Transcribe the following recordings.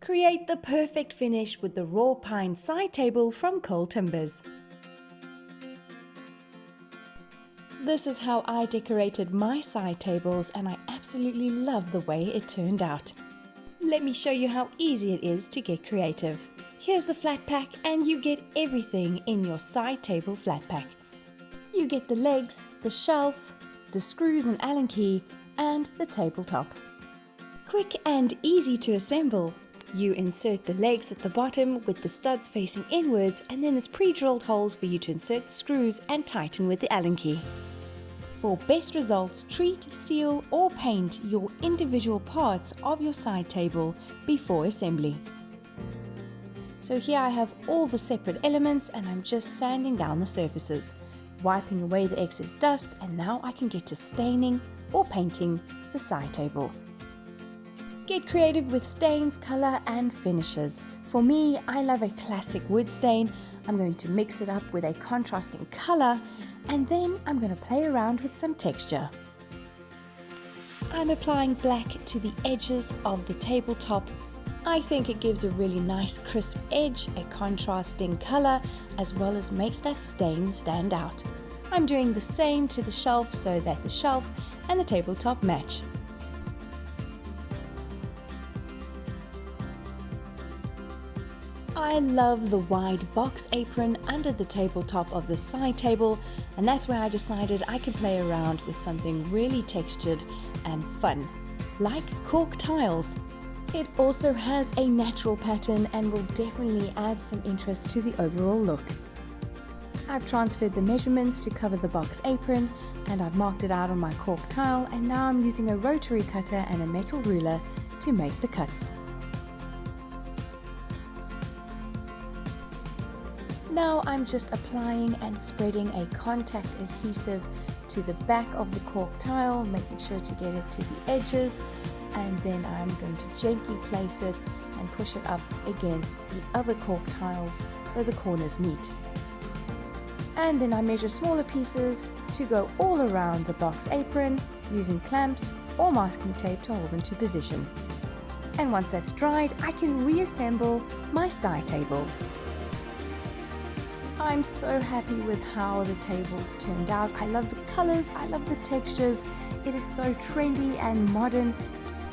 Create the perfect finish with the raw pine side table from Cole Timbers. This is how I decorated my side tables, and I absolutely love the way it turned out. Let me show you how easy it is to get creative. Here's the flat pack, and you get everything in your side table flat pack. You get the legs, the shelf, the screws and Allen key, and the tabletop. Quick and easy to assemble. You insert the legs at the bottom with the studs facing inwards, and then there's pre-drilled holes for you to insert the screws and tighten with the Allen key. For best results, treat, seal or paint your individual parts of your side table before assembly. So here I have all the separate elements, and I'm just sanding down the surfaces, wiping away the excess dust, and now I can get to staining or painting the side table. Get creative with stains, color and finishes. For me, I love a classic wood stain. I'm going to mix it up with a contrasting color, and then I'm going to play around with some texture. I'm applying black to the edges of the tabletop. I think it gives a really nice crisp edge, a contrasting color, as well as makes that stain stand out. I'm doing the same to the shelf so that the shelf and the tabletop match. I love the wide box apron under the tabletop of the side table, and that's where I decided I could play around with something really textured and fun, like cork tiles. It also has a natural pattern and will definitely add some interest to the overall look. I've transferred the measurements to cover the box apron, and I've marked it out on my cork tile, and now I'm using a rotary cutter and a metal ruler to make the cuts. Now I'm just applying and spreading a contact adhesive to the back of the cork tile, making sure to get it to the edges, and then I'm going to gently place it and push it up against the other cork tiles so the corners meet. And then I measure smaller pieces to go all around the box apron using clamps or masking tape to hold them to position. And once that's dried, I can reassemble my side tables. I'm so happy with how the tables turned out. I love the colors, I love the textures. It is so trendy and modern.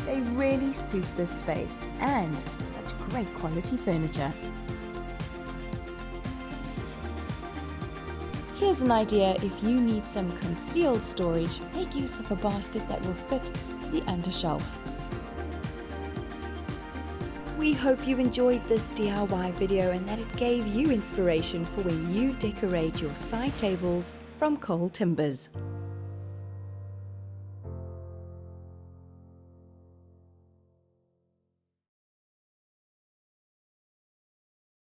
They really suit this space, and such great quality furniture. Here's an idea: if you need some concealed storage, make use of a basket that will fit the undershelf. We hope you enjoyed this DIY video and that it gave you inspiration for when you decorate your side tables from Cole Timbers.